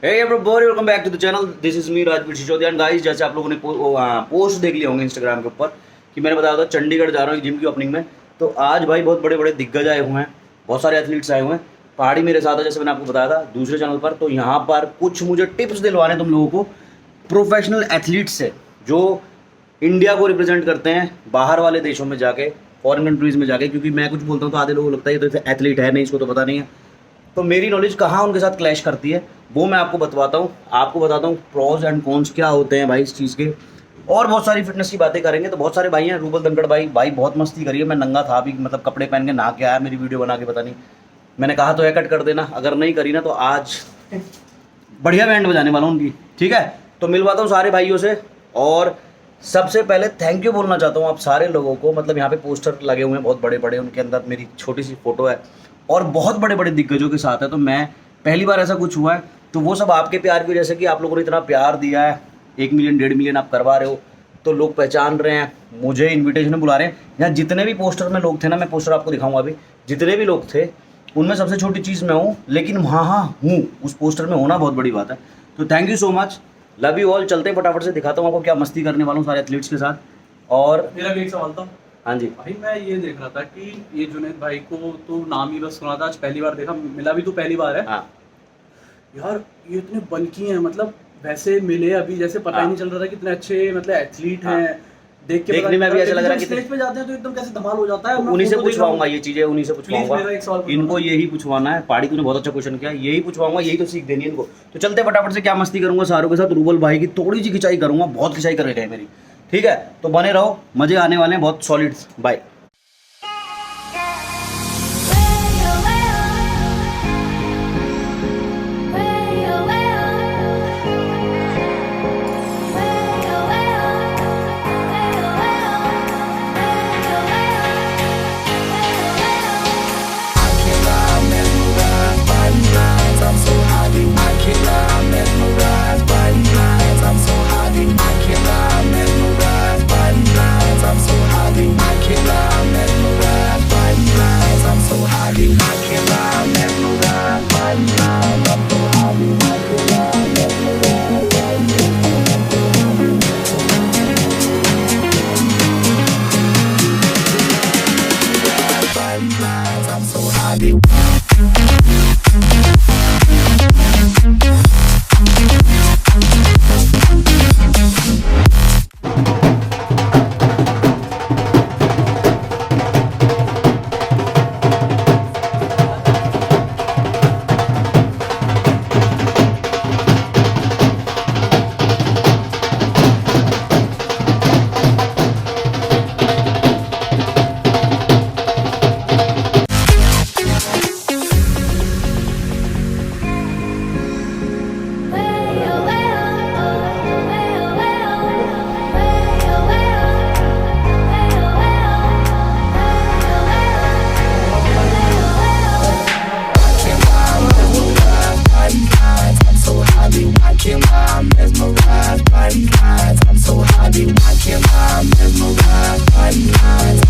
Hey everybody, welcome back to the channel. This is me Rajveer Sisodia and guys, जैसे आप लोगों ने पोस्ट देख लिए होंगे इंस्टाग्राम के ऊपर कि मैंने बताया था चंडीगढ़ जा रहा हूँ जिम की ओपनिंग में। तो आज भाई बहुत बड़े बड़े दिग्गज आए हुए हैं, बहुत सारे एथलीट्स आए हुए हैं। पहाड़ी मेरे साथ है, जैसे मैंने आपको बताया था दूसरे चैनल पर। तो यहाँ पर कुछ मुझे टिप्स दिलवाने तुम लोगों को प्रोफेशनल एथलीट्स से, जो इंडिया को रिप्रेजेंट करते हैं बाहर वाले देशों में जाके, फॉरेन कंट्रीज़ में जाके। क्योंकि मैं कुछ बोलता हूँ तो आधे लोगों को लगता है ये तो एथलीट है नहीं, इसको तो पता नहीं है। तो मेरी नॉलेज कहाँ उनके साथ क्लैश करती है वो मैं आपको बतवाता हूँ। आपको बताता हूँ प्रॉज एंड कॉन्स क्या होते हैं भाई इस चीज़ के, और बहुत सारी फिटनेस की बातें करेंगे। तो बहुत सारे भाई हैं, रूबल दंगड़ भाई बहुत मस्ती करी है। मैं नंगा था अभी, मतलब कपड़े पहन के नहा के आया, मेरी वीडियो बना के पता नहीं, मैंने कहा तो है कट कर देना, अगर नहीं करी ना तो आज बढ़िया बैंड बजाने वाला हूँ उनकी। ठीक है, तो मिलवाता हूँ सारे भाइयों से। और सबसे पहले थैंक यू बोलना चाहता हूँ आप सारे लोगों को। मतलब यहाँ पे पोस्टर लगे हुए हैं बहुत बड़े बड़े, उनके अंदर मेरी छोटी सी फोटो है और बहुत बड़े बड़े दिग्गजों के साथ है। तो मैं पहली बार ऐसा कुछ हुआ है, तो वो सब आपके प्यार की वजह से कि आप लोगों ने इतना प्यार दिया है, 1 मिलियन 1.5 मिलियन आप करवा रहे हो, तो लोग पहचान रहे हैं, मुझे इन्विटेशन में बुला रहे हैं। यहाँ जितने भी पोस्टर में लोग थे ना, मैं पोस्टर आपको दिखाऊंगा अभी, जितने भी लोग थे उनमें सबसे छोटी चीज़ मैं हूँ, लेकिन हाँ हूँ, उस पोस्टर में होना बहुत बड़ी बात है। तो thank you so much, love you all. चलते हैं फटाफट से, दिखाता हूँ आपको क्या मस्ती करने वाला हूँ सारे एथलीट्स के साथ। और मेरा भी एक सवाल था। हाँ जी भाई मैं ये देख रहा था कि ये जुनैद भाई को तो नाम ही बस सुना था, आज पहली बार देखा, मिला भी तो पहली बार है। हाँ यार ये इतने बल्की हैं, मतलब वैसे मिले अभी जैसे पता ही नहीं चल रहा था कितने अच्छे मतलब एथलीट हैं। देख के देखने में भी ऐसा लग रहा है कि स्टेज पे जाते हैं तो एकदम कैसे धमाल हो जाता है। तो उन्हीं से पूछवाऊंगा ये चीज़ें, उन्हीं से पूछवाऊंगा। मेरा एक सवाल इनको यही पूछवाना है। पहाड़ी तूने बहुत अच्छा क्वेश्चन किया, यही पूछवाऊंगा, यही तो सीख देनी है इनको। तो चलते फटाफट से, क्या मस्ती करूंगा सारों के साथ। रूबल भाई की थोड़ी सी खिंचाई करूंगा, बहुत खिंचाई कर रहे हैं मेरी। ठीक है, तो बने रहो, मजे आने वाले हैं बहुत सॉलिड। बाय।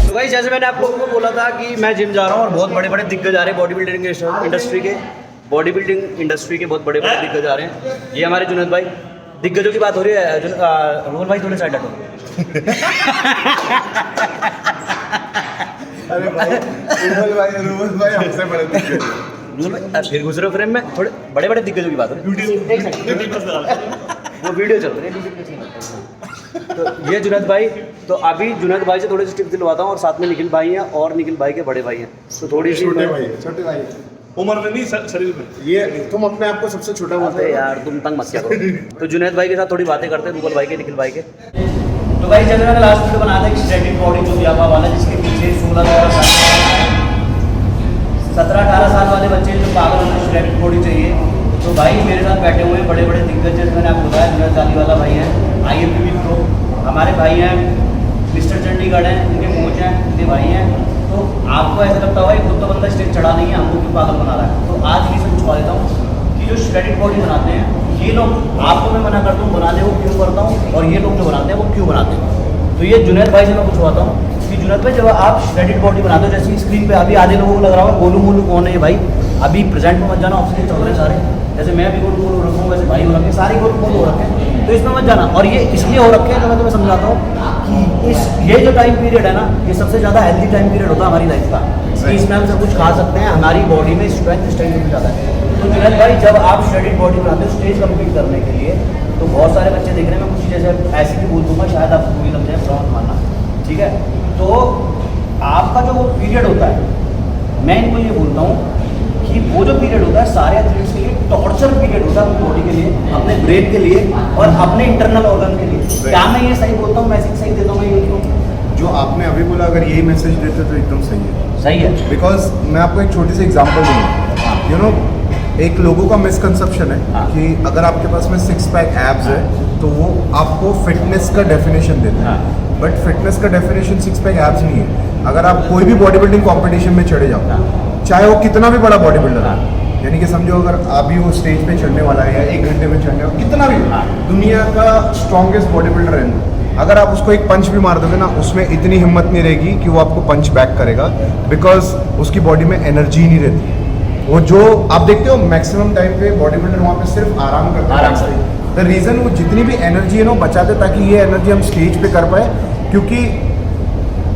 तो भाई जैसे मैंने आप लोगों को बोला था कि मैं जिम जा रहा हूँ और बहुत बड़े बड़े दिग्गज आ रहे हैं बॉडी बिल्डिंग इंडस्ट्री के बहुत बड़े बड़े दिग्गज आ रहे हैं। ये हमारे जुनैद भाई, दिग्गजों की बात हो रही है। रोहन भाई थोड़े साइड हटो। अरे भाई रूबल भाई हमसे बड़े दिक्कत। रोहन भाई फिर घुस रहे हो फ्रेम में, थोड़े बड़े बड़े दिग्गजों की बात हो रही है। एक सेकंड, वो वीडियो चल रही है। तो ये जुनैद भाई, तो अभी जुनैद भाई से थोड़े से टिप्स दिलवाता हूँ। और साथ में निखिल भाई हैं और निखिल भाई के बड़े भाई हैं, तो थोड़ी सी छोटे भाई उम्र में नहीं शरीर में। ये तुम अपने आप को सबसे छोटा बोलते अरे हो यार तुम तंग मत किया करो। तो जुनैद भाई के साथ थोड़ी बातें करते हैं, रूबल भाई के, निखिल भाई के। तो भाई जैसे मैंने लास्ट वीडियो बनाया था एक स्ट्रेटिंग बॉडी जो व्यापा वाला, जिसके पीछे 17-18 साल वाले बच्चे जो पागल होते हैं, स्ट्रेटिंग बॉडी चाहिए। तो भाई मेरे साथ बैठे हुए बड़े बड़े दिग्गज, जैसे मैंने आपको बताया जुनैद चालीवाला भाई हैं, IFBB प्रो हमारे भाई हैं, मिस्टर चंडीगढ़ हैं, इनके कोच हैं, इनके भाई हैं। तो आपको ऐसा लगता होगा खुद तो बंदा स्टेज चढ़ा नहीं है, हमको क्यों पागल बना रहा है। तो आज ये सब पूछवा देता हूँ कि जो श्रेडिड बॉडी बनाते हैं ये लोग, आपको मैं मना करता हूँ बनाने को क्यों करता हूँ, और ये लोग जो बनाते हैं वो क्यों बनाते हैं। तो ये जुनैद भाई से मैं पूछवाता हूँ कि जुनैद भाई जब आप श्रेडिड बॉडी बनाते हो, जैसे स्क्रीन पे अभी आधे लोगों को लग रहा होगा गोलू मोलू कौन है भाई, अभी प्रेजेंट में मत जाना, ऑप्शन चल रहे सारे, जैसे मैं भी गोलू मोलू रखूँ वैसे हैं, सारी गोल गोल हो रखे हैं, तो इसमें मत जाना। और ये इसलिए हो रखे हैं जो मैं तुम्हें समझाता हूँ कि ये जो टाइम पीरियड है ना, ये सबसे ज़्यादा हेल्दी टाइम पीरियड होता है हमारी लाइफ का, कि इसमें हम सब कुछ खा सकते हैं, हमारी बॉडी में स्ट्रेंथ स्ट्रेंथ ज़्यादा है। तो जुनैद भाई, जब आप श्रेडिड बॉडी बनाते हो स्टेज कम्पीट करने के लिए, तो बहुत सारे बच्चे देख रहे हैं, मैं कुछ जैसे ऐसी भी बोल दूंगा, शायद आपको कोई लग जाए, प्रॉब्लम मानना, ठीक है। तो आपका जो वो पीरियड होता है, मैं इनको ये बोलता हूँ कि वो जो पीरियड होता है सारे एथलीट्स के लिए टॉर्चर पीरियड होता है, अपनी बॉडी के लिए, अपने ब्रेन के लिए और अपने इंटरनल ऑर्गन के लिए। क्या मैं ये सही बोलता हूँ, मैसेज सही देता हूँ मैं ये? जो आपने अभी बोला, अगर यही मैसेज देते तो एकदम सही है। सही है, बिकॉज मैं आपको एक छोटी सी एग्जांपल दूंगा। यू नो, एक लोगों का मिसकंसेप्शन है कि अगर आपके पास में 6 पैक एब्स है तो वो आपको फिटनेस का डेफिनेशन देते हैं, बट फिटनेस का डेफिनेशन 6 पैक एब्स नहीं है। अगर आप कोई भी बॉडी बिल्डिंग कॉम्पिटिशन में चढ़े जाओ, चाहे वो कितना भी बड़ा बॉडी बिल्डर है, यानी कि समझो अगर अभी वो स्टेज पे चढ़ने वाला है या 1 घंटे में चढ़ने वाला, कितना भी दुनिया का स्ट्रॉन्गेस्ट बॉडी बिल्डर है, अगर आप उसको एक पंच भी मार दोगे ना, उसमें इतनी हिम्मत नहीं रहेगी कि वो आपको पंच बैक करेगा, बिकॉज उसकी बॉडी में एनर्जी नहीं रहती। वो जो आप देखते हो मैक्सिमम टाइम पे बॉडी बिल्डर वहाँ पे सिर्फ आराम करते हैं। द रीज़न वो जितनी भी एनर्जी है ना बचाते, ताकि ये एनर्जी हम स्टेज पे कर पाए, क्योंकि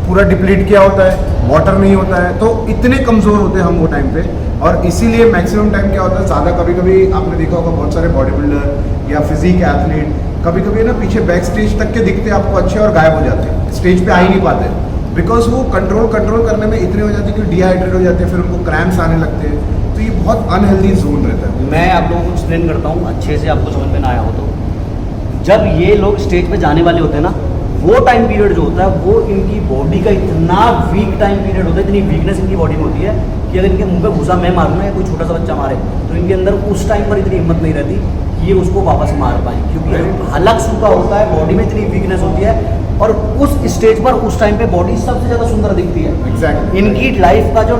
पूरा डिप्लीट किया होता है, वाटर नहीं होता है, तो इतने कमज़ोर होते हैं हम वो टाइम पे। और इसीलिए मैक्सिमम टाइम क्या होता है, ज़्यादा कभी कभी आपने देखा होगा बहुत सारे बॉडी बिल्डर या फिजिक एथलीट कभी कभी ना पीछे बैक स्टेज तक के दिखते हैं आपको अच्छे और गायब हो जाते हैं, स्टेज पे आ ही नहीं पाते, बिकॉज वो कंट्रोल करने में इतने हो जाते हैं कि डिहाइड्रेट हो जाते हैं, फिर उनको क्रैम्प्स आने लगते हैं। तो ये बहुत अनहेल्दी जोन रहता है। मैं आप लोगों को एक्सप्लेन करता हूँ अच्छे से, आपको समझ में ना आया हो तो। जब ये लोग स्टेज पे जाने वाले होते हैं ना, वो टाइम पीरियड जो होता है वो इनकी बॉडी का इतना वीक टाइम पीरियड होता है, इतनी वीकनेस इनकी बॉडी में होती है कि अगर इनके मुंह पे घुसा मैं मारूँ या कोई छोटा सा बच्चा मारे, तो इनके अंदर उस टाइम पर इतनी हिम्मत नहीं रहती कि ये उसको वापस मार पाए, क्योंकि हलक सूखा होता है, बॉडी में इतनी वीकनेस होती है। और उस स्टेज पर उस टाइम पे बॉडी सबसे ज़्यादा सुंदर दिखती है। Exactly. इनकी लाइफ का जो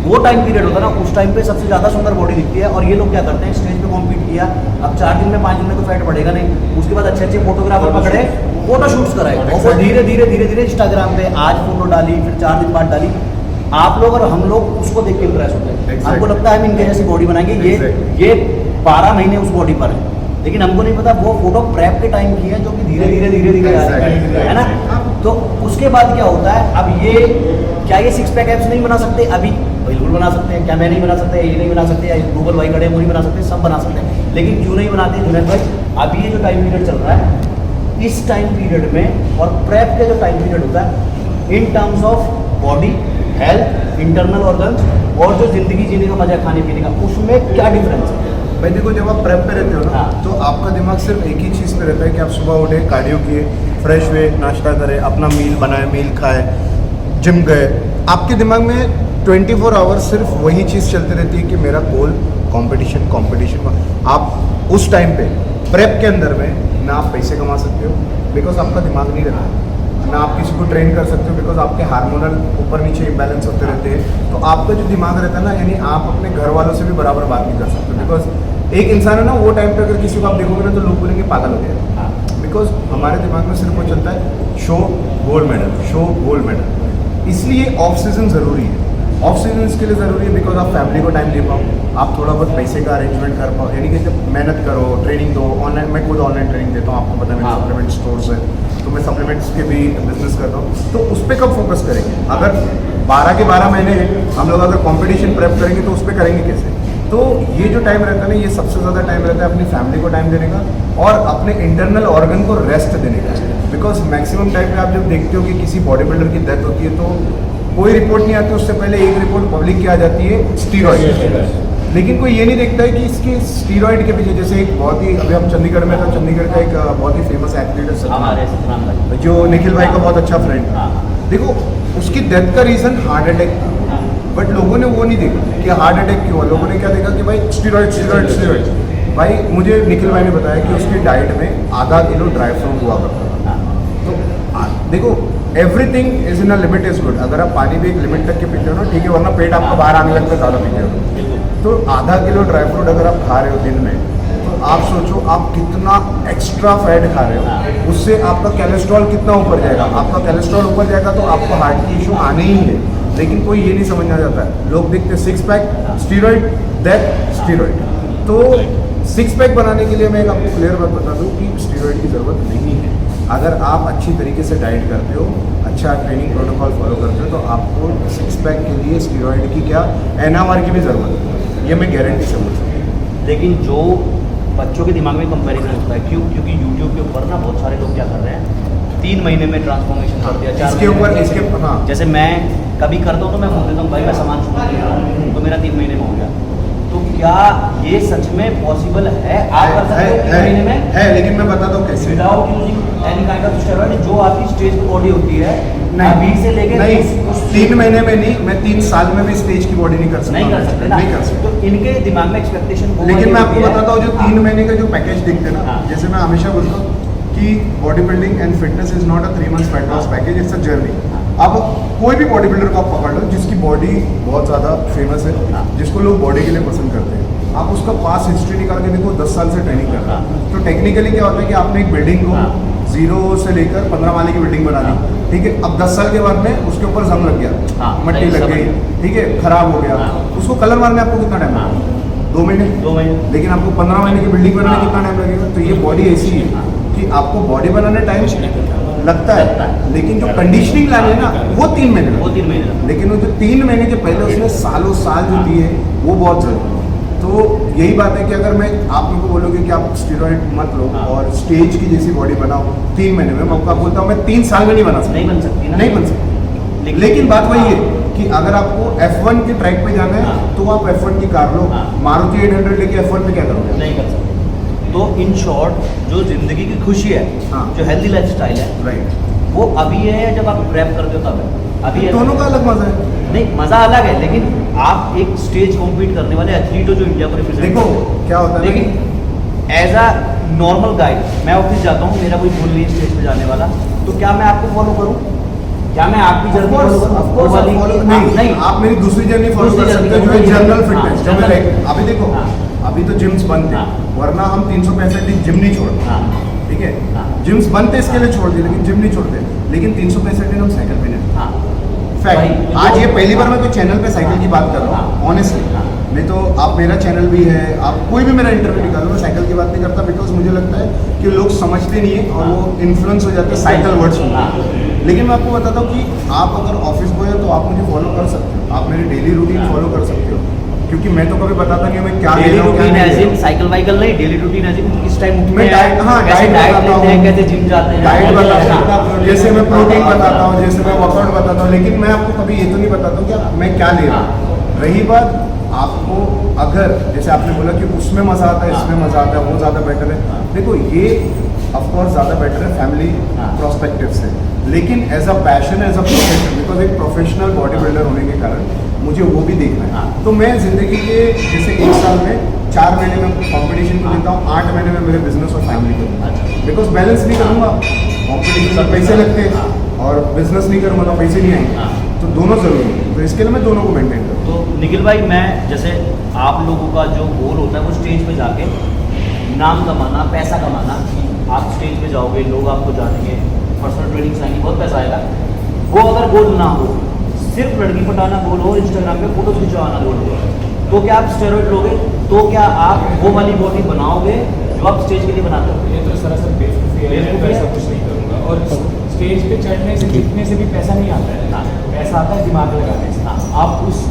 वो टाइम पीरियड होता है ना, उस टाइम पे सबसे ज़्यादा सुंदर बॉडी दिखती है। और ये लोग क्या करते हैं, स्टेज पे कॉम्पीट किया, अब 4 दिन में 5 दिन में तो फैट बढ़ेगा नहीं, उसके बाद अच्छे अच्छे फोटोग्राफर पकड़े, फोटो शूट्स कराए, और वो धीरे धीरे इंस्टाग्राम पे आज फोटो डाली, फिर 4 दिन बाद डाली। आप लोग और हम लोग उसको देख के इम्प्रेस होते हैं, हमको लगता है हम इनके जैसी बॉडी बनाएंगे, ये 12 महीने उस बॉडी पर है, लेकिन हमको नहीं पता वो फोटो प्रेप के टाइम की है, जो कि धीरे धीरे आ रही है ना। तो उसके बाद क्या होता है, अब ये क्या ये 6 पैक एब्स नहीं बना सकते? अभी बिल्कुल बना सकते हैं। क्या मैं नहीं बना सकता, ये नहीं बना सकते, या गूगल भाई खड़े वो नहीं बना सकते, सब बना सकते हैं। लेकिन क्यों नहीं बनाते जुनैद भाई? अभी ये जो टाइम पीरियड चल रहा है, इस टाइम पीरियड में और प्रेप का जो टाइम पीरियड होता है, in terms of body health, internal organs और जो जिंदगी जीने का मजा, खाने पीने का, उसमें क्या डिफरेंस है? भाई देखो, जब आप प्रेप पे रहते हो ना, तो आपका दिमाग सिर्फ एक ही चीज़ पे रहता है कि आप सुबह उठे, कार्डियो किए, फ्रेश हुए, नाश्ता करें, अपना मील बनाए, मील खाए, जिम गए। आपके दिमाग में 24 आवर्स सिर्फ वही चीज़ चलती रहती है कि मेरा गोल कंपटीशन। आप उस टाइम पे प्रेप के अंदर में ना आप पैसे कमा सकते हो, बिकॉज आपका दिमाग नहीं रहता, ना आप किसी को ट्रेन कर सकते हो, बिकॉज आपके हार्मोनल ऊपर नीचे इम्बैलेंस होते रहते हैं। तो आपका जो दिमाग रहता है ना, यानी आप अपने घर वालों से भी बराबर बात नहीं कर सकते, बिकॉज एक इंसान है ना, वो टाइम पे अगर किसी को आप देखोगे ना तो लोग बोलेंगे पागल हो गया, बिकॉज हमारे दिमाग में सिर्फ वो चलता है शो गोल्ड मेडल। इसलिए ऑफ सीजन ज़रूरी है। ऑफ सीजन इसके लिए ज़रूरी है बिकॉज आप फैमिली को टाइम दे पाओ, आप थोड़ा बहुत पैसे का अरेंजमेंट कर पाओ, यानी कि जब मेहनत करो, ट्रेनिंग दो। ऑनलाइन मैं खुद ऑनलाइन ट्रेनिंग देता हूँ, आपको पता है मेरे सप्लीमेंट स्टोर्स है, तो मैं सप्लीमेंट्स के भी बिजनेस करता हूँ। तो उस पर कब फोकस करेंगे? अगर 12 के 12 महीने हैं, हम लोग अगर कंपटीशन प्रेप करेंगे तो उस पर करेंगे कैसे? तो ये जो टाइम रहता है ना, ये सबसे ज़्यादा टाइम रहता है अपनी फैमिली को टाइम देने का और अपने इंटरनल ऑर्गन को रेस्ट देने का। बिकॉज मैक्सिमम टाइम पे आप जब देखते हो कि किसी बॉडी बिल्डर की डेथ होती है तो कोई रिपोर्ट नहीं आती, उससे पहले एक रिपोर्ट पब्लिक की आ जाती है, स्टीरॉइड। लेकिन कोई ये नहीं देखता है कि इसके स्टीरॉइड के पीछे, जैसे एक बहुत ही, अभी हम चंडीगढ़ में था, चंडीगढ़ का एक बहुत ही फेमस एथलीट है सतनाम भाई, जो निखिल भाई का बहुत अच्छा फ्रेंड। देखो, उसकी डेथ का रीज़न हार्ट अटैक, बट लोगों ने वो नहीं देखा कि हार्ट अटैक क्यों हुआ। लोगों ने क्या देखा कि भाई स्टीरॉइड। भाई मुझे निखिल भाई ने बताया कि उसकी डाइट में आधा किलो ड्राई फ्रूट हुआ करता था। तो देखो, everything is in a limit is good. अगर आप पानी भी एक लिमिट तक के पीते हो ना, ठीक है, वरना पेट आपका बाहर आने लगता है ज़्यादा पीते हो। तो आधा किलो ड्राई फ्रूट अगर आप खा रहे हो दिन में, तो आप सोचो आप कितना एक्स्ट्रा फैट खा रहे हो, उससे आपका कोलेस्ट्रॉल कितना ऊपर जाएगा। आपका कोलेस्ट्रॉल ऊपर जाएगा तो आपको हार्ट की इशू आने ही है। लेकिन कोई ये नहीं समझना चाहता है। लोग देखते 6 पैक, स्टीरॉइड, डेथ, स्टीरॉइड। तो सिक्स पैक बनाने के लिए मैं एक आपको क्लियर बात बता दूं कि स्टेरॉइड की ज़रूरत नहीं है। अगर आप अच्छी तरीके से डाइट करते हो, अच्छा ट्रेनिंग प्रोटोकॉल फॉलो करते हो, तो आपको सिक्स पैक के लिए स्टेरॉइड की क्या NMR की भी ज़रूरत है, ये मैं गारंटी से बोल सकता हूँ। लेकिन जो बच्चों के दिमाग में कंपैरिजन होता है, क्योंकि यूट्यूब के ऊपर ना बहुत सारे लोग क्या कर रहे हैं, 3 महीने में ट्रांसफॉर्मेशन कर दिया, 4 इसके ऊपर इसके हाँ जैसे मैं कभी करता हूँ तो मैं बोल देता हूँ भाई मैं सामान शुरू कर रहा हूँ तो मेरा 3 महीने में हो गया। तो क्या ये सच में पॉसिबल है? आप कर सकते हो 3 महीने में? है, लेकिन मैं बताता हूँ कैसे। Without using any kind of steroid, जो आपकी स्टेज की बॉडी होती है नहीं, अभी से लेके नहीं, उस 3 महीने में नहीं, मैं 3 साल में भी स्टेज की बॉडी नहीं कर सकता। नहीं कर सकते ना, नहीं कर सकता। तो इनके दिमाग में एक्सपेक्टेशन लेकिन मैं आपको बताता हूँ जो 3 महीने का जो पैकेज दिखते हैं ना, हाँ। जैसे मैं हमेशा बोलता हूँ कि body building and fitness is not a 3 months fat loss package, it's a journey. अब कोई भी बॉडी बिल्डर को आप पकड़ लो जिसकी बॉडी बहुत ज़्यादा फेमस है, जिसको लोग बॉडी के लिए पसंद करते हैं, आप उसका पास हिस्ट्री निकाल के देखो, 10 साल से ट्रेनिंग कर रहा है। तो टेक्निकली क्या होता है कि आपने एक बिल्डिंग को 0 से लेकर 15 माले की बिल्डिंग बना दी, ठीक है। अब 10 साल के बाद में उसके ऊपर जंग लग गया, मट्टी लग गई, ठीक है, खराब हो गया, उसको कलर मारने आपको कितना टाइम लगेगा? 2 महीने। 2 महीने। लेकिन आपको 15 महीने की बिल्डिंग बनाने कितना टाइम लगेगा? तो ये बॉडी ऐसी है कि आपको बॉडी बनाने टाइम लगता है, लेकिन जो कंडीशनिंग लानी है ना वो 3 महीने लगता है। वो 3 महीने, लेकिन वो जो 3 महीने के पहले उसने सालों साल जो दी है वो बहुत जरूरी है। तो यही बात है कि अगर मैं आप लोगों को बोलोगे कि आप स्टेरॉइड मत लो और स्टेज की जैसी बॉडी बनाओ 3 महीने में, मैं आपको बोलता हूँ मैं 3 साल में नहीं बना सकता। नहीं बन सकती ना, नहीं बन सकती। लेकिन बात वही है कि अगर आपको F1 के ट्रैक पे जाना है तो आप F1 की कार लो, मारुति 800 लेके F1 पे क्या करोगे? नहीं कर सकते। तो इन शॉर्ट जो जिंदगी की खुशी है, जो हेल्दी लाइफस्टाइल है, राइट, वो अभी है या जब आप रैप करते हो तब है? अभी है। दोनों का अलग मजा है। नहीं, मजा अलग है, लेकिन आप एक स्टेज कॉम्पीट करने वाले एथलीट हो जो इंडिया को रिप्रेजेंट देखो क्या होता है, लेकिन एज अ नॉर्मल गाइड मैं ऑफिस जाता हूँ, मेरा कोई गोल नहीं स्टेज पे जाने वाला, तो क्या मैं आपको फॉलो करूँ? क्या मैं आपकी जर्नी फॉलो करूँ? नहीं, आप मेरी दूसरी जर्नी फॉलो कर सकते हो जो है जनरल फिटनेस, जो मैं अभी देखो अभी तो जिम्स बंद थे, वरना हम 365 दिन जिम नहीं छोड़ते, ठीक है। जिम्स बंद थे इसके लिए छोड़ दिए, लेकिन जिम नहीं छोड़ते, लेकिन 365 दिन हम साइकिल पे नहीं। फैक्ट, आज ये पहली बार मैं कोई चैनल पे साइकिल की बात कर रहा हूँ ऑनेस्टली। नहीं तो आप मेरा चैनल भी है, आप कोई भी मेरा इंटरव्यू निकालो, मैं साइकिल की बात नहीं करता, बिकॉज मुझे लगता है कि लोग समझते नहीं है और वो इन्फ्लुएंस हो जाते हैं साइकिल वर्ड सुनकर। लेकिन मैं आपको बताता हूँ कि आप अगर ऑफिस बॉय हो तो आप मुझे फॉलो कर सकते हो, आप मेरी डेली रूटीन फॉलो कर सकते हो, क्योंकि मैं तो कभी बताता नहीं हूँ मैं क्या ले डेली रहा हूँ, क्या रूटीन नहीं ले एज रहा इन हूँ। साइकिल वाइकल नहीं, डेली रूटीन एज इन किस टाइम उठते मैं हैं, डाइट, हाँ कैसे डाइट डाइट बताता लेते हैं, हूँ, कैसे जिम जाते हैं, डाइट बताता हूँ, जैसे मैं प्रोटीन बताता हूँ, जैसे मैं वर्कआउट बताता हूँ, लेकिन मैं आपको कभी ये तो नहीं बताता हूँ कि मैं क्या ले रहा हूँ। रही बात आपको, अगर जैसे आपने बोला कि उसमें मजा आता है, इसमें मजा आता है, वो ज़्यादा बेटर है, देखो ये ऑफकोर्स ज़्यादा बेटर है फैमिली प्रोस्पेक्टिव से, लेकिन as a passion, as a profession, because एक प्रोफेशनल बॉडी बिल्डर होने के कारण मुझे वो भी देखना है। तो मैं ज़िंदगी के जैसे 1 साल में 4 महीने में कॉम्पिटिशन को देता हूँ, 8 महीने में मेरे बिजनेस और फैमिली को, बिकॉज बैलेंस नहीं करूँगा, कॉम्पिटिशन में पैसे लगते हैं और बिजनेस नहीं करूँगा तो पैसे नहीं आएंगे, तो दोनों ज़रूरी है, तो इसके लिए मैं दोनों को मेंटेन करूँ। तो निखिल भाई, मैं जैसे आप लोगों का जो गोल होता है वो स्टेज पे जाके नाम कमाना, पैसा कमाना, आप स्टेज पे जाओगे, लोग आपको जानेंगे, पर्सनल ट्रेनिंग आएंगी, बहुत पैसा आएगा, वो अगर गोल ना हो, सिर्फ लड़की पटाना गोल हो, इंस्टाग्राम पे फोटोज खिंचवाना गोल हो, तो क्या आप स्टेरॉइड लोगे? तो क्या आप वो वाली बॉडी बनाओगे जो आप स्टेज के लिए बनाते हो? ये तो सरासर बेवकूफ़ी है, मैं तो ऐसा कुछ नहीं करूँगा। और स्टेज पे चढ़ने से, जीतने से भी पैसा नहीं आता है, पैसा आता है दिमाग लगाने से। आप उस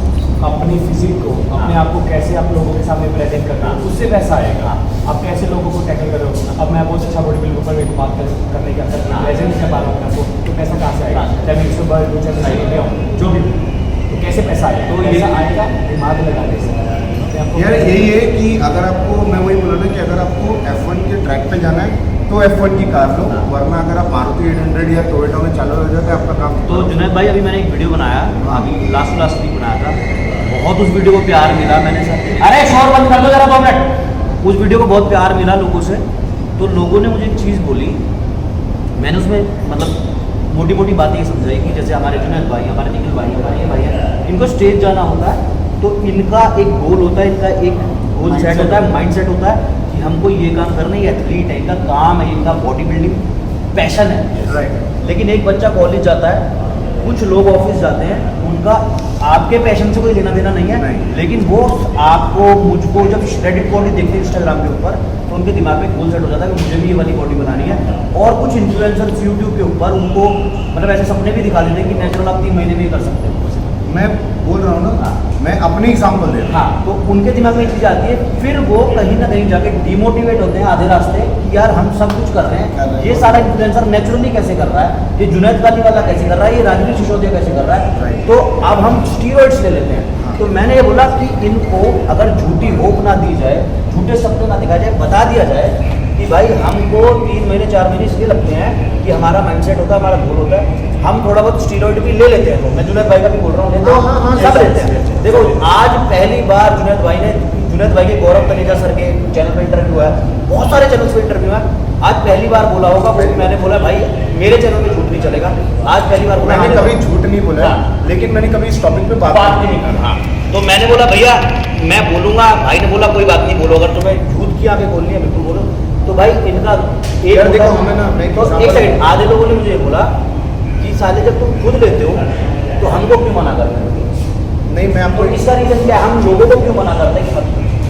अपनी फिजिक को, अपने आप को कैसे आप लोगों के सामने प्रेजेंट करना, उससे पैसा आएगा। आप कैसे लोगों को टैकल करोगे? अब मैं बहुत अच्छा बॉडी बिल्डर पर मेरे को बात करने का प्रेजेंट कर पा रहा हूँ आपको, तो पैसा कहाँ से आएगा? चाहे मैं 100 2 चाहे साइकिल ले आऊँ, जो भी, तो कैसे पैसा आएगा? तो ये आएगा दिमाग लगाने से। यार यही है कि अगर आपको, मैं वही बोल रहा था कि अगर आपको F1 के ट्रैक पे जाना है तो F1 की कार लो, वरना अगर आप मारुति 800 या टोयोटा में चालू हो जाता है आपका काम। तो जुनैद भाई, अभी मैंने एक वीडियो बनाया, अभी लास्ट वीक बनाया था, बहुत उस वीडियो को प्यार मिला, मैंने अरे शोर बंद कर दो जरा 2 मिनट, उस वीडियो को बहुत प्यार मिला लोगों से। तो लोगों ने मुझे एक चीज़ बोली, मैंने उसमें मतलब मोटी मोटी बातें ये समझाई कि जैसे हमारे जुनैद भाई, हमारे निखिल भाई, हमारे ये भाई हैं, इनको स्टेज जाना होता है तो इनका एक गोल होता है, इनका एक गोल सेट होता है, माइंड सेट होता है कि हमको ये काम करना, ये एथलीट है, इनका काम है, इनका बॉडी बिल्डिंग पैशन है। राइट। लेकिन एक बच्चा कॉलेज जाता है कुछ लोग ऑफिस जाते हैं, उनका आपके पैशन से कोई लेना देना नहीं है, नहीं। लेकिन वो आपको मुझको जब श्रेडिट बॉडी देखते हैं इंस्टाग्राम के ऊपर, तो उनके दिमाग में गोल सेट हो जाता है कि मुझे भी ये वाली बॉडी बनानी है। और कुछ इन्फ्लुएंसर्स यूट्यूब के ऊपर उनको मतलब ऐसे सपने भी दिखा देते हैं कि नेचुरल आप 3 महीने में ही कर सकते हो। मैं बोल रहा हूँ ना, मैं अपनी एग्जाम्पल दे रहा हूँ। हाँ, तो उनके दिमाग में ये चीज़ आती है, फिर वो कहीं ना कहीं जाके डिमोटिवेट होते हैं आधे रास्ते कि यार हम सब कुछ कर रहे हैं, ये सारा इन्फ्लुएंसर नेचुरली कैसे कर रहा है, ये जुनैद वाली वाला कैसे कर रहा है, ये राजवीर सिसोदिया कैसे कर रहा है। Right. तो अब हम स्टीरॉइड्स ले लेते हैं। हाँ। तो मैंने ये बोला कि इनको अगर झूठी होप ना दी जाए, झूठे सपने ना दिखाए जाए, बता दिया जाए कि भाई हमको 3 महीने 4 महीने इसलिए लगते हैं कि हमारा माइंडसेट होता है, हमारा गोल होता है, हम थोड़ा बहुत स्टीरॉइड भी ले लेते हैं। मैं जुनैद भाई का भी बोल रहा हूँ, लेते हाँ, हाँ, सब yes, लेते yes, हैं। yes, yes. देखो आज पहली बार जुनैद भाई के गौरव तनेजा सर के चैनल पे इंटरव्यू है, बहुत सारे चैनल्स पे इंटरव्यू है। आज पहली बार बोला होगा वो, मैंने बोला भाई मेरे चैनल पे झूठ नहीं चलेगा। आज पहली बार बोला, मैंने कभी झूठ नहीं बोला, हाँ। लेकिन मैंने कभी इस टॉपिक पे बात बात नहीं करी। हाँ, तो मैंने बोला भैया मैं बोलूंगा, भाई ने बोला कोई बात नहीं बोलो, अगर तुम्हें झूठ की आगे बोलनी है बिल्कुल बोलो। तो भाई इनका एक यार देखो, होता- हमें ना, मैं एक तो example- एक सेकंड, आधे लोगों ने मुझे ये बोला कि साले जब तुम खुद लेते हो तो हमको क्यों मना करते हो। नहीं, मैं आपको तो इसका रीजन क्या है, हम लोगों को क्यों मना करते हैं कि मत।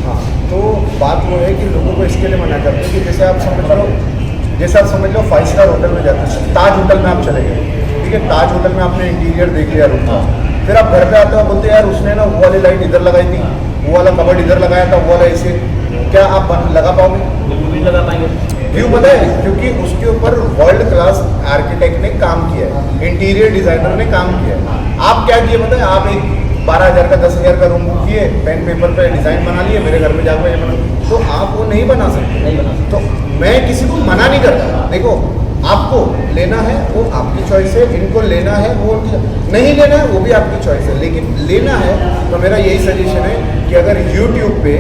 हाँ, तो बात वो है कि लोगों को इसके लिए मना करते हैं कि जैसे आप समझ लो, 5 स्टार होटल में जाते हैं, ताज होटल में आप चले गए, ठीक है, ताज होटल में आपने इंटीरियर देख लिया रूम का, फिर आप घर पे आते हो, बोलते हैं यार उसने ना वो वाली लाइट इधर लगाई थी, वो वाला कबर्ड इधर लगाया था, वो वाला ऐसे, क्या आप लगा पाओगे? बिल्कुल नहीं लगा पाएंगे। क्यों पता है? क्योंकि उसके ऊपर वर्ल्ड क्लास आर्किटेक्ट ने काम किया है, इंटीरियर डिजाइनर ने काम किया है। आप क्या किए पता है? आप एक 12,000 का 10,000 का रूम बुक किए, पेन पेपर पे डिजाइन बना लिए, मेरे घर में जाकर ये बना, तो आप वो नहीं बना सकते। नहीं बना सकते। तो मैं किसी को मना नहीं करता। देखो, आपको लेना है वो आपकी चॉइस है, इनको लेना है वो उनकी, नहीं लेना है वो भी आपकी चॉइस है, लेकिन लेना है तो मेरा यही सजेशन है कि अगर यूट्यूब पे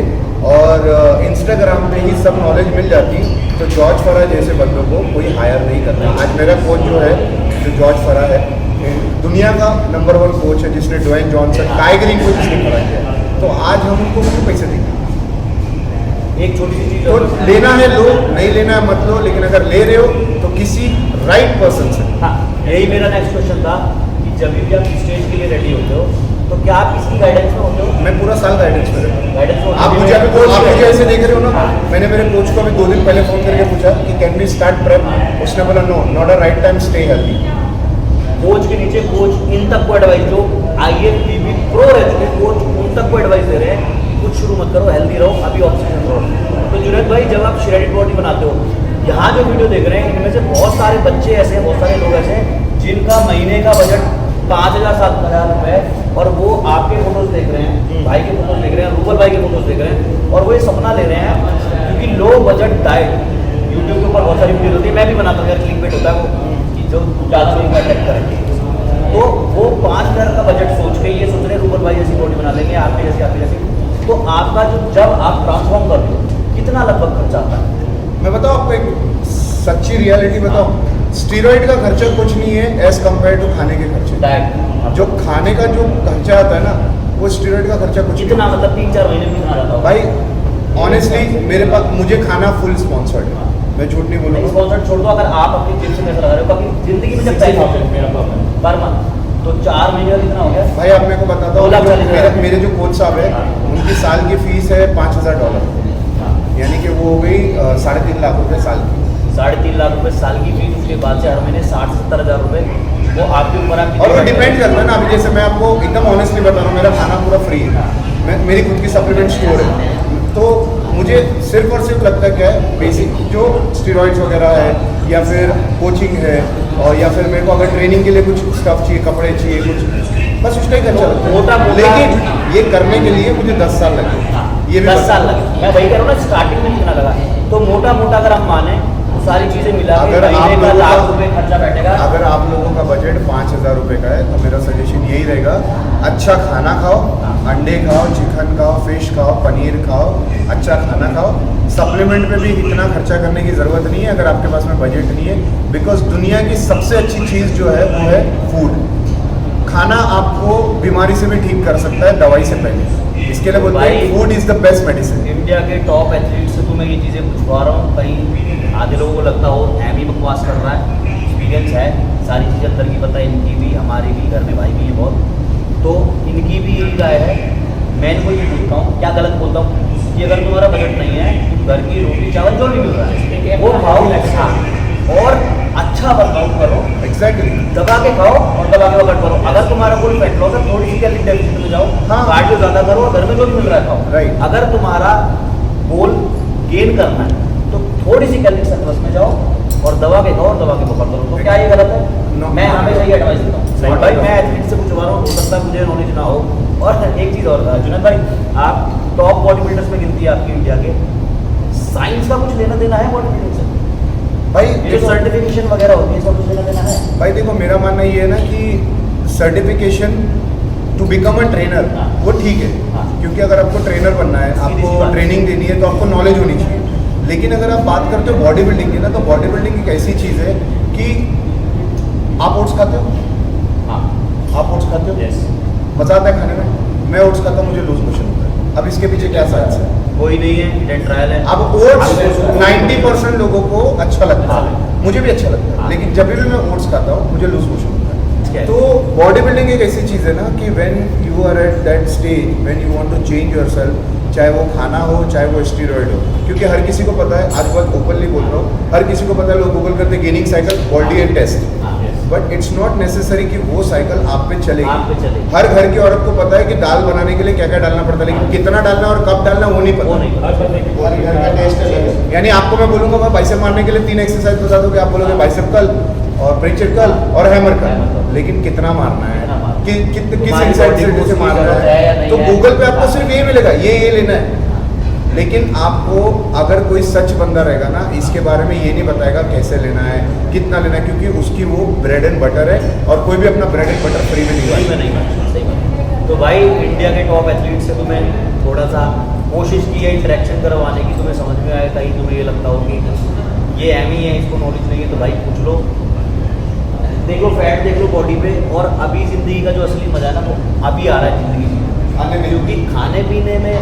और इंस्टाग्राम पे ही सब नॉलेज मिल जाती तो जॉर्ज फरा जैसे बंदों को कोई हायर नहीं करता। आज मेरा कोच जो है, जो जॉर्ज फरा है, दुनिया का नंबर 1 कोच है, जिसने ड्वेन जॉनसन, काई ग्रीन को जिसने खड़ा किया, तो आज हम उनको क्यों पैसे देंगे? एक छोटी सी चीज तो और। लेना है लो, नहीं लेना है मत लो, लेकिन अगर ले रहे हो तो किसी राइट पर्सन से। हाँ, यही मेरा नेक्स्ट क्वेश्चन था कि जब भी आप स्टेज के लिए रेडी होते हो तो क्या आप किसी गाइडेंस में होते हो? मैं पूरा साल गाइडेंस में रहता हूँ। गाइडेंस में आप मुझे ऐसे देख रहे हो ना, मैंने मेरे कोच को अभी 2 दिन पहले फोन करके पूछा कि कैन वी स्टार्ट प्रेप, उसने बोला no, not a right time, stay healthy. Coach के नीचे कोच इन तक को एडवाइस, जो IFBB प्रो रह चुके कोच उन तक को एडवाइस दे रहे हैं, कुछ शुरू मत करो, हेल्दी रहो, अभी ऑक्सीजन रहो। तो जुनैद भाई, जब आप श्रेडिट बॉडी बनाते हो, यहाँ जो वीडियो देख रहे हैं इनमें से बहुत सारे बच्चे ऐसे हैं, बहुत सारे लोग ऐसे हैं जिनका महीने का बजट 5,000 7,000 रुपये, और वो आपके फोटोज देख रहे हैं, भाई के फोटोज देख रहे हैं, रूबल भाई के फोटोज देख रहे हैं, और वो ये सपना ले रहे हैं क्योंकि लो बजट डाइट यूट्यूब के ऊपर बहुत सारी वीडियो होती है, मैं भी बनाता हूँ यार, क्लिकबेट होता है वो कि जो ज़्यादा लोग अट्रैक्ट करेंगे। तो वो 5,000 का बजट सोच के ये सोच रहे हैं रूबल भाई जैसी बॉडी बना लेंगे, आपके जैसी। तो आपका जो जब आप ट्रांसफॉर्म करते हो कितना लगभग खर्चा आता है? मैं बताऊँ आपको एक सच्ची रियलिटी बताऊँ, स्टीरॉइड का खर्चा कुछ नहीं है एज कम्पेयर टू खाने के खर्चे। डाइट जो खाने का जो खर्चा आता है ना, वो स्टीरॉइड का खर्चा कुछ कितना, मतलब 3-4 महीने में कितना आता होगा? भाई ऑनेस्टली मेरे पास, मुझे खाना फुल स्पॉन्सर्ड है, मैं झूठ नहीं बोलूँगा। स्पॉन्सर छोड़ दो, अगर आप अपनी जिम से पैसा लगा रहे हो, कभी जिंदगी में जब पैसा पर मंथ, तो 4 महीने का कितना हो गया? भाई आप मेरे को बताता 2,40,000। हूँ, मेरे जो कोच साहब है उनकी साल की फीस है $5,000, यानी कि वो हो गई 3.5 लाख रुपए साल की। 3.5 लाख रुपए साल की फीस, उसके बाद से हर महीने 60-70 हज़ार रुपए वो आपके ऊपर आप। और वो डिपेंड करता है ना, अभी जैसे मैं आपको एकदम ऑनेस्टली बता रहा हूँ, मेरा खाना पूरा फ्री है, मेरी खुद की सप्लीमेंट स्टोर है, तो मुझे सिर्फ और सिर्फ लगता है क्या है, बेसिक जो स्टीरॉइड्स वगैरह है या फिर कोचिंग है, और या फिर मेरे को अगर ट्रेनिंग के लिए कुछ स्टफ चाहिए, कपड़े चाहिए, कुछ बस उसका ही खर्चा लगता है। मोटा-मोटा- लेकिन ये करने के लिए मुझे 10 साल लगे, ये भी 10 साल लगे। मैं वही कह रहा हूँ ना, स्टार्टिंग में कितना लगा, तो मोटा मोटा अगर हम माने तो सारी चीजें मिला के अगर आप महीने का लोगों का- लाख रुपए खर्चा बैठेगा। अगर आप लोगों का बजट 5,000 रुपये का है, तो मेरा सजेशन यही रहेगा, अच्छा खाना खाओ, अंडे खाओ, चिकन खाओ, फिश खाओ, पनीर खाओ, अच्छा खाना खाओ। सप्लीमेंट पे भी इतना खर्चा करने की ज़रूरत नहीं है अगर आपके पास में बजट नहीं है, बिकॉज दुनिया की सबसे अच्छी चीज़ जो है वो है फूड। खाना आपको बीमारी से भी ठीक कर सकता है दवाई से पहले, इसके लिए बोलते हैं food is the best medicine. India के टॉप एथलीट से तो मैं ये चीज़ें पूछवा रहा हूँ, कहीं आधे लोगों को लगता हो एम ही बकवास कर रहा है, एक्सपीरियंस है, सारी चीज़ें अंदर की पता है, इनकी भी हमारी भी, घर में भाई भी है बहुत, तो इनकी भी यही राय है। मैं इनको ये पूछता हूँ, क्या गलत बोलता हूँ कि अगर तुम्हारा बजट नहीं है, तुम घर की रोटी चावल जो भी मिल रहा है वो खाओ, और अच्छा वर्कआउट करो, एग्जैक्टली। दबा के खाओ और दबा के वर्कआउट करो। अगर तुम्हारा कोई फैट लॉस है, थोड़ी सी कैलोरी डेफिसिट में जाओ, हाँ। कार्डियो ज़्यादा करो और घर में जो भी मिल रहा है खाओ। Right. अगर तुम्हारा गोल गेन करना है तो थोड़ी सी कैलोरी सरप्लस में जाओ और दबा के खाओ और दबा के वर्कआउट करो। तो क्या ये गलत है? No. मैं हमेशा ये एडवाइस देता हूँ। Not भाई at all. मैं एथलीट से पूछवा रहा हूँ, हो सकता है मुझे नॉलेज ना हो। और एक चीज़ और, जुनैद भाई, आप टॉप बॉडी बिल्डर्स में गिनती है आपकी इंडिया के, साइंस का कुछ लेना देना है बॉडी बिल्डिंग से? भाई ये जो देखो, सर्टिफिकेशन वगैरह होती है, इसका कुछ लेना देना है? भाई देखो, मेरा मानना ये है ना कि certification to become a trainer हाँ। वो ठीक है, हाँ। क्योंकि अगर आपको ट्रेनर बनना है, सीधी सी आपको बात। ट्रेनिंग देनी है, तो आपको नॉलेज होनी चाहिए। लेकिन अगर आप बात करते हो बॉडी बिल्डिंग की ना, तो बॉडी बिल्डिंग एक ऐसी चीज़ है कि आप ओट्स खाते हो, हाँ, आप ओट्स खाते हो, यस, मज़ा आता है खाने में। मैं ओट्स खाता हूँ, मुझे लूज मोशन होता है। अब इसके पीछे क्या साइंस है? कोई नहीं है, हिडन ट्रायल है। अब ओट्स 90% लोगों को अच्छा लगता है, मुझे भी अच्छा लगता है, हाँ। लेकिन जब भी मैं ओट्स खाता हूँ मुझे लूज मोशन होता क्या है। है? तो बॉडी बिल्डिंग एक ऐसी चीज़ है ना कि when you are at that stage, when you want to change yourself, चाहे वो खाना हो, चाहे वो स्टीरॉयड हो, क्योंकि हर किसी को पता है, आज बहुत ओपनली बोल रहा हूँ, हर किसी को पता है, लोग गूगल करते gaining cycle, body and test, हाँ, बट इट्स नॉट नेसेसरी कि वो साइकिल आप पे आप पे चलेगी। चलेगी। हर घर की औरत को पता है कि दाल बनाने के लिए क्या क्या डालना पड़ता है, लेकिन कितना डालना और कब डालना वो नहीं वो पता। नहीं हर बंदे की हर घर का टेस्ट अलग है। यानी आपको मैं बोलूंगा, मैं बाइसेप मारने के लिए 3 एक्सरसाइज बता दूंगा, आप बोलोगे बाइसेप कर्ल और प्रेचर कर्ल और हैमर हैमर कर्ल, कर्ल। लेकिन कितना मारना है, कितना मारना है। किस तुम्हारी एक्सरसाइज body को से उसकी मारना जरूरत है या है, नहीं तो है। गूगल पे आपको हाँ। सिर्फ ये मिलेगा, ये लेना है। लेकिन आपको अगर कोई सच बंदा रहेगा ना, इसके बारे में ये नहीं बताएगा कैसे लेना है, कितना लेना है, क्योंकि उसकी वो ब्रेड एंड बटर है, और कोई भी अपना ब्रेड एंड बटर फ्री में नहीं सही में खाएगा। नहीं बात, सही बात। तो भाई इंडिया के टॉप एथलीट से तुम्हें थोड़ा सा कोशिश की है इंटरेक्शन करवाने की, तुम्हें समझ में आए, कहीं तुम्हें ये लगता हो कि ये एम ही है, इसको नॉलेज नहीं है, तो भाई पूछ लो, देख लो फैट, देख लो बॉडी पे। और अभी ज़िंदगी का जो असली मजा है ना, वो अभी आ रहा है ज़िंदगी में, क्योंकि खाने पीने में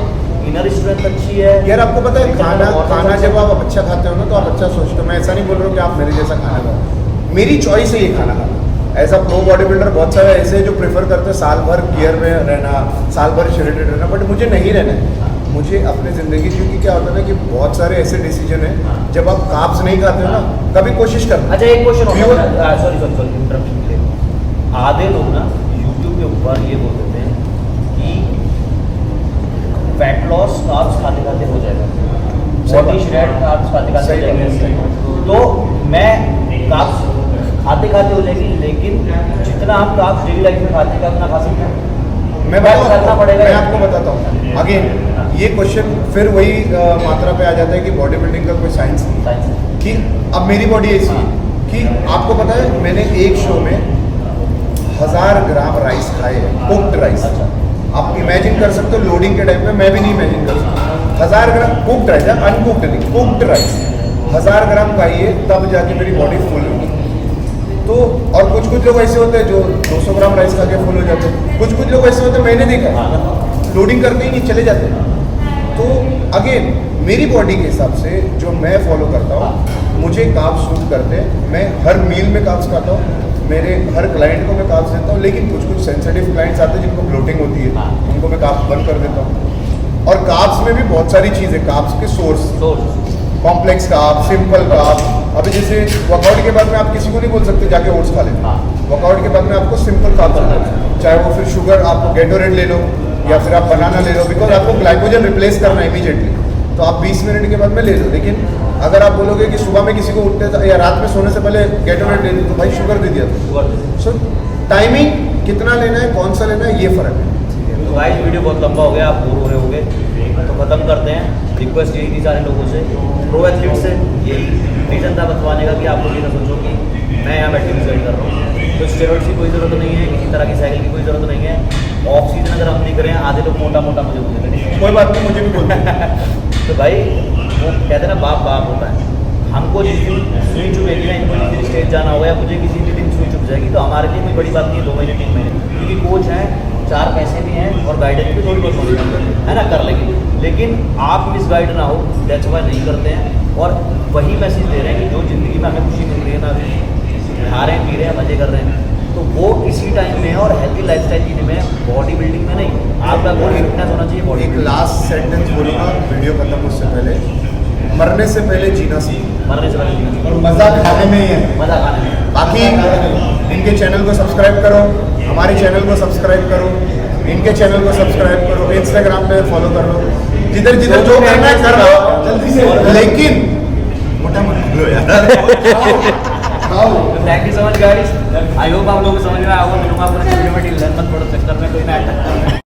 इनर स्ट्रेंथ अच्छी है। यार आपको पता है, खाना और खाना जब आप अच्छा खाते हो ना, तो आप अच्छा सोचते हो। मैं ऐसा नहीं बोल रहा हूँ कि आप मेरे जैसा खाना खाओ, मेरी चॉइस है ये खाना खाना। ऐसा प्रो बॉडी बिल्डर बहुत सारे ऐसे हैं जो प्रेफर करते हैं साल भर गियर में रहना, साल भर शरीर रहना, बट मुझे नहीं रहना है। मुझे अपनी ज़िंदगी, क्योंकि क्या होता है ना कि बहुत सारे ऐसे डिसीजन हैं, जब आप कार्ब्स नहीं खाते हो ना, कभी कोशिश करना। अच्छा, एक क्वेश्चन Pure- होता है, सॉरी इंटरप्शन के लिए। आधे लोग ना यूट्यूब के ऊपर ये बोल देते हैं कि फैट लॉस कार्ब्स खाते खाते हो जाएगा, बॉडी श्रेड कार्ब्स खाते खाते हो जाएगा। तो मैं कार्ब्स खाते खाते हो जाएगी, लेकिन जितना हम कार्ब्स डेली लाइफ में खाते हैं उतना खा सकते हैं। मैं करना बताता पड़ेगा। मैं आपको बताता हूँ। अगेन ये क्वेश्चन फिर वही मात्रा पे आ जाता है कि बॉडी बिल्डिंग का कोई साइंस नहीं, साइंस है। कि अब मेरी बॉडी ऐसी है कि आपको पता है, मैंने एक शो में 1000 ग्राम राइस खाए हैं, कुक्ड राइस। अच्छा। आप इमेजिन कर सकते हो, लोडिंग के टाइम पे मैं भी नहीं इमेजिन कर सकता। 1000 ग्राम कुक्ड राइस, अनकुक्ड नहीं, कुक्ड राइस 1000 ग्राम खाइए, तब जाके मेरी बॉडी फुल होगी। तो और कुछ कुछ लोग ऐसे होते हैं जो 200 ग्राम राइस खा के फुल हो जाते हैं, कुछ कुछ लोग ऐसे होते हैं, मैंने देखा है, लोडिंग करते ही नहीं चले जाते हैं। तो अगेन मेरी बॉडी के हिसाब से जो मैं फॉलो करता हूँ, मुझे कार्ब्स सूट करते हैं। मैं हर मील में कार्ब्स खाता हूँ, मेरे हर क्लाइंट को मैं कार्ब्स देता हूँ, लेकिन कुछ कुछ सेंसिटिव क्लाइंट्स आते हैं जिनको ब्लोटिंग होती है, उनको मैं कार्ब्स बंद कर देता हूँ। और कार्ब्स में भी बहुत सारी चीज़ें, कार्ब्स के source, complex carb, simple carb. अभी जैसे वर्कआउट के बाद में आप किसी को नहीं बोल सकते जाके ओट्स खा लेना, वर्कआउट के बाद में आपको सिंपल कार्ब करना है, चाहे वो फिर शुगर आपको गेटोरेड ले लो या फिर आप बनाना ले लो, बिकॉज आपको ग्लाइकोजन रिप्लेस करना है इमीडिएटली, तो आप 20 मिनट के बाद में ले लो। लेकिन अगर आप बोलोगे कि सुबह में किसी को उठते या रात में सोने से पहले गेटोरेड ले लो, तो भाई शुगर दे दिया। सो टाइमिंग कितना लेना है, कौन सा लेना है, ये फ़र्क है। तो गाइस वीडियो बहुत लंबा हो गया, आप बोर हो रहे होंगे, तो ख़त्म करते हैं। रिक्वेस्ट यही थी सारे लोगों से, प्रो एथलीट से, यही रीज़न था बतवाने का कि आप लोग ये ना सोचो कि मैं यहाँ बैठ के रिजल्ट कर रहा हूँ। तो स्टेरॉइड्स की कोई ज़रूरत नहीं है, किसी तरह की साइकिल की कोई ज़रूरत नहीं है। ऑफ सीजन अगर हम नहीं करें, आधे लोग मोटा मोटा मुझे बोलते हैं, कोई बात नहीं, मुझे भी बोलते हैं। तो भाई वो कहते हैं ना, बाप बाप होता है। हमको जिस दिन सुई चुभेगी ना, इनको जिस दिन स्टेज जाना होगा या मुझे किसी भी दिन सुई चुभ जाएगी, तो हमारे लिए कोई बड़ी बात नहीं है 2 महीने 3 महीने, क्योंकि कोच हैं, 4 पैसे भी हैं और गाइडेंस भी थोड़ी बहुत होनी है ना, कर लेंगे। लेकिन आप मिसगाइड ना हो, दैट्स व्हाई नहीं करते हैं। और वही मैसेज दे रहे हैं कि जो ज़िंदगी में हमें खुशी मिल रही है ना, अभी खा रहे हैं पी रहे हैं मजे कर रहे हैं, तो वो इसी टाइम में और हेल्दी लाइफस्टाइल जीने में, बॉडी बिल्डिंग में नहीं। आपका गोल फिटनेस होना चाहिए, बॉडी। एक लास्ट सेंटेंस बोलूँगा वीडियो खत्म उससे पहले, मरने से पहले जीना सीखो, मरने से पहले जीना चाहिए, और मज़ा खाने में ही है। मजा खाने में। बाकी इनके चैनल को सब्सक्राइब करो, हमारे चैनल को सब्सक्राइब करो, इनके चैनल को सब्सक्राइब करो, इंस्टाग्राम पे फॉलो कर लो, जिधर जिधर जो करना है कर लो जल्दी से, लेकिन मोटा मत लो यार। Thank you so much guys, I hope आप लोगों को समझ में आया होगा। मिलूंगा आपको नेक्स्ट वीडियो में। टिल देन मत पड़ो चक्कर में कोई ना अटैक।